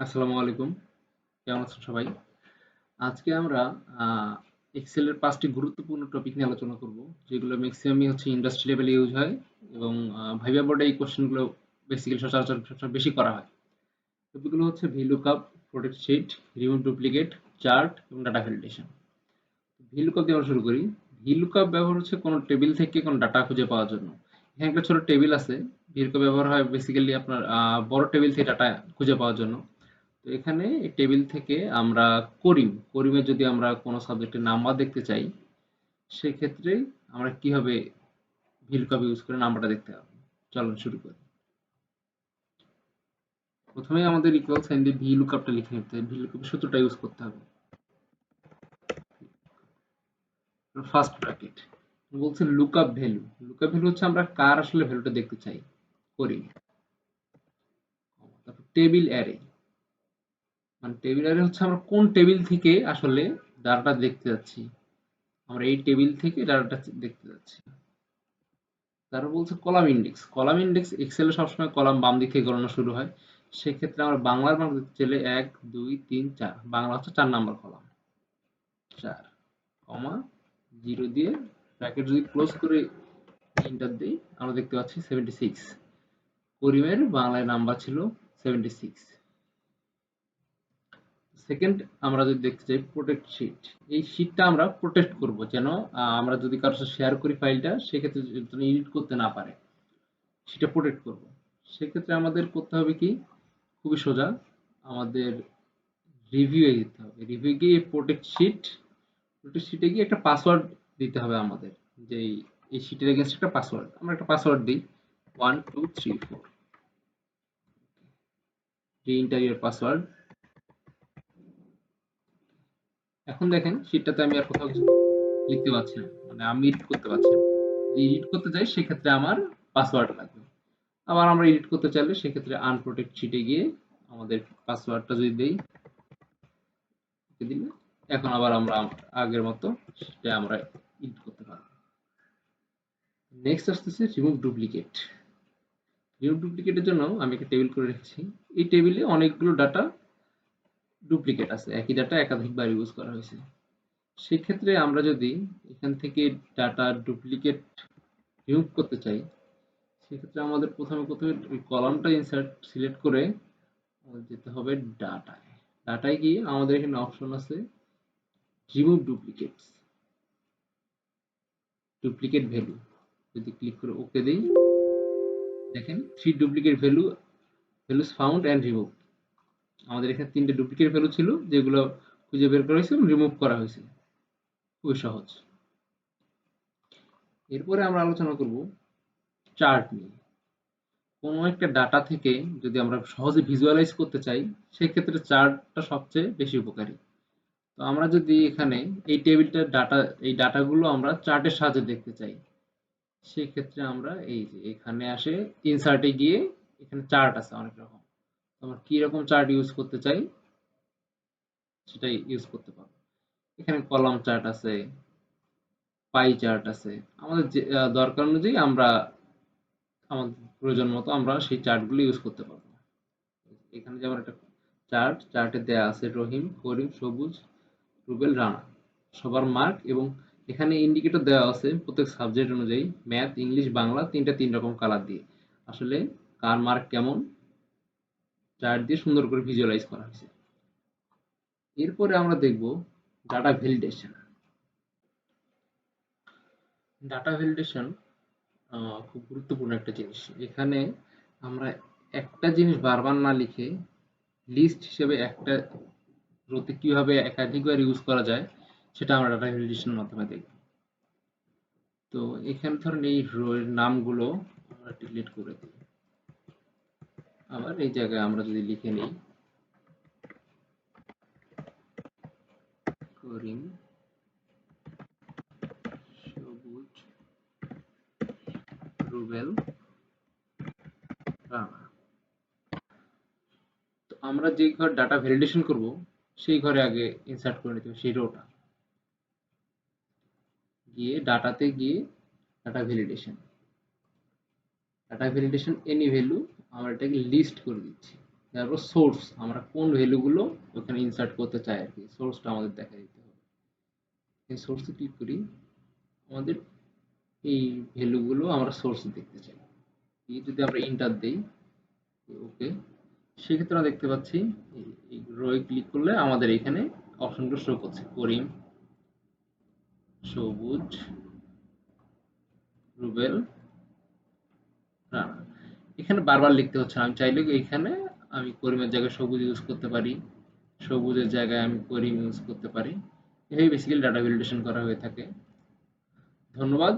আসসালামু আলাইকুম। কেমন আছেন সবাই? আজকে আমরা এক্সেলের ৫ টি গুরুত্বপূর্ণ টপিক নিয়ে আলোচনা করব। যেগুলো মেক্সিমামই হচ্ছে ইন্ডাস্ট্রি লেভেলে ইউজ হয় এবং ভাইভা বোর্ডে এই কোয়েশ্চেনগুলো বেসিক্যালি সচরাচর সবসময় বেশি করা হয়। টপিকগুলো হচ্ছে VLOOKUP, protect sheet, remove duplicate, chart এবং ডাটা ভ্যালিডেশন। VLOOKUP দিয়ে আমরা শুরু করি। VLOOKUP ব্যবহার হচ্ছে কোনো টেবিল থেকে কোনো ডাটা খুঁজে পাওয়ার জন্য। এখানে একটা ছোট টেবিল আছে। VLOOKUP ব্যবহার হয় বেসিক্যালি আপনার বড় টেবিল থেকে ডাটা খুঁজে পাওয়ার জন্য। তো এখানে এই টেবিল থেকে আমরা করিমে যদি আমরা কোনো সাবজেক্টের নাম্বার দেখতে চাই, সেক্ষেত্রে আমরা কিভাবে VLOOKUP ইউজ করে নাম্বারটা দেখতে হবে। চলুন শুরু করি। প্রথমেই আমাদের ইকুয়াল সাইন দিয়ে VLOOKUP টা লিখে নিতে হবে। VLOOKUP এর সূত্রটা ইউজ করতে হবে। ফার্স্ট ব্র্যাকেট বলছে লুকআপ ভ্যালু। লুকআপ ভ্যালু হচ্ছে আমরা কার আসলে ভ্যালুটা দেখতে চাই। করি। তারপর টেবিল অ্যারে, মানে টেবিল অ্যারে হচ্ছে আমরা কোন টেবিল থেকে আসলে ডাটাটা দেখতে যাচ্ছি। আমরা এই টেবিল থেকে ডাটাটা দেখতে যাচ্ছি। তারপর বলছে কলাম ইন্ডেক্স। কলাম ইন্ডেক্স এক্সেলে সবসময় কলাম বাম দিক থেকে গণনা শুরু হয়। সেক্ষেত্রে আমরা বাংলার মান দেখতে চাইলে ১, ২, ৩, ৪। বাংলা হচ্ছে ৪ নাম্বার কলাম। ৪, কমা ০ দিয়ে ব্র্যাকেট যদি ক্লোজ করে এন্টার দিই আমরা দেখতে পাচ্ছি 76। করিমের বাংলায় নাম্বার ছিল 76। সেকেন্ড আমরা যদি দেখতে চাই প্রোটেক্ট শিট। এই শিটটা আমরা প্রোটেক্ট করব যেন আমরা যদি কারোর সাথে শেয়ার করি ফাইলটা সেক্ষেত্রে যেন এডিট করতে না পারে। সেটা প্রোটেক্ট করব। সেক্ষেত্রে আমাদের করতে হবে কি? খুবই সোজা। আমাদের রিভিউ এ যেতে হবে। রিভিউ গিয়ে প্রোটেক্ট শিটে গিয়ে একটা পাসওয়ার্ড দিতে হবে আমাদের। যে এই শিটের এগেইনস্ট একটা পাসওয়ার্ড। আমরা একটা পাসওয়ার্ড দিই 1 2 3 4। রি-এন্টার ইওর পাসওয়ার্ড। এখন দেখেন শিটটাতে আমি আর কোথাও কিছু লিখতে পারছি না। মানে আমি এডিট করতে পারছি না। যদি এডিট করতে চাই সেক্ষেত্রে আমার পাসওয়ার্ড লাগবে। আবার আমরা এডিট করতে চাইলে সেক্ষেত্রে আনপ্রোটেক্ট শিটে গিয়ে আমাদের পাসওয়ার্ডটা যদি দেই, দিলে এখন আবার আমরা আগের মতো সেটা আমরা এডিট করতে পারবো। নেক্সট আসতেছে রিমুভ ডুপ্লিকেট। রিমুভ ডুপ্লিকেটের জন্য আমি একটা টেবিল করে রেখেছি। এই টেবিলে অনেকগুলো ডাটা ডুপ্লিকেট আছে। একই ডাটা একাধিকবার ইউজ করা হয়েছে। সেক্ষেত্রে আমরা যদি এখান থেকে ডাটা ডুপ্লিকেট রিমুভ করতে চাই, সেক্ষেত্রে আমাদের প্রথমে ওই কলামটা ইনসার্ট সিলেক্ট করে আমাদের যেতে হবে ডাটায়। ডাটায় গিয়ে আমাদের এখানে অপশন আছে রিমুভ ডুপ্লিকেট ভ্যালু। যদি ক্লিক করে ওকে দেই, দেখেন 3 duplicate values found and remove. আমাদের এখানে 3টে ডুপ্লিকেট ভ্যালু ছিল যেগুলো খুঁজে বের করা হয়েছে এবং রিমুভ করা হয়েছে। খুবই সহজ। এরপরে আমরা আলোচনা করব চার্ট নিয়ে। কোনো একটা ডাটা থেকে যদি আমরা সহজে ভিজুয়ালাইজ করতে চাই, সেক্ষেত্রে চার্টটা সবচেয়ে বেশি উপকারী। তো আমরা যদি এখানে এই টেবিলটার এই ডাটাগুলো আমরা চার্টের সাহায্যে দেখতে চাই, সেক্ষেত্রে আমরা এই যে এখানে আসে ইনসার্টে গিয়ে এখানে চার্ট আছে অনেক রকম। আমরা কি রকম চার্ট ইউজ করতে চাই সেটাই ইউজ করতে পারবো। এখানে কলাম চার্ট আছে, পাই চার্ট আছে। আমাদের যে দরকার অনুযায়ী আমরা আমাদের প্রয়োজন মতো আমরা সেই চার্টগুলো ইউজ করতে পারবো। এখানে যেমন একটা চার্টে দেয়া আছে রহিম, করিম, সবুজ, রুবেল, রানা সবার মার্ক এবং এখানে ইন্ডিকেটর দেওয়া আছে প্রত্যেক সাবজেক্ট অনুযায়ী ম্যাথ, ইংলিশ, বাংলা তিনটা ৩ রকম কালার দিয়ে। আসলে কার মার্ক কেমন চার্ট দিয়ে সুন্দর করে ভিজুয়ালাইজ করা হয়েছে। এরপরে আমরা দেখব ডাটা ভ্যালিডেশন। ডাটা ভ্যালিডেশন খুব গুরুত্বপূর্ণ একটা জিনিস। এখানে আমরা একটা জিনিস বারবার না লিখে লিস্ট হিসেবে একটা রোতে কিভাবে একাধিকবার ইউজ করা যায় সেটা আমরা ডাটা ভ্যালিডেশনের মাধ্যমে দেখব। তো এখানে ধরেন এই রো এর নামগুলো আমরা ডিলিট করে দিই। আবার এই জায়গায় আমরা যদি লিখে নিই করিম, সবুজ, রুবেল, রানা। তো আমরা যে ঘর ডাটা ভ্যালিডেশন করব সেই ঘরে আগে ইনসার্ট করে নিতে হবে সেই রোটা। গিয়ে ডাটাতে গিয়ে ডাটা ভ্যালিডেশন এনি ভ্যালু আমরা এটাকে লিস্ট করে দিচ্ছি। তারপর সোর্স, আমরা কোন ভ্যালুগুলো ওখানে ইনসার্ট করতে চাই আর কি, সোর্সটা আমাদের দেখা দিতে হবে। এই সোর্সে ক্লিক করি, আমাদের এই ভ্যালুগুলো আমরা সোর্সে দেখতে চাই। এই যদি আমরা ইন্টার দেই, ওকে, সেক্ষেত্রে আমরা দেখতে পাচ্ছি এই রোয়ে ক্লিক করলে আমাদের এখানে অপশনগুলো শো করছে, করিম, সবুজ, রুবেল, রানা। এখানে বারবার লিখতে হচ্ছে না, আমি চাইলে এখানে আমি করিমের জায়গায় সবুজ ইউজ করতে পারি, সবুজের জায়গায় আমি করিম ইউজ করতে পারি। এভাবে বেসিক্যালি ডাটা ভ্যালিডেশন করা হয়ে থাকে। ধন্যবাদ।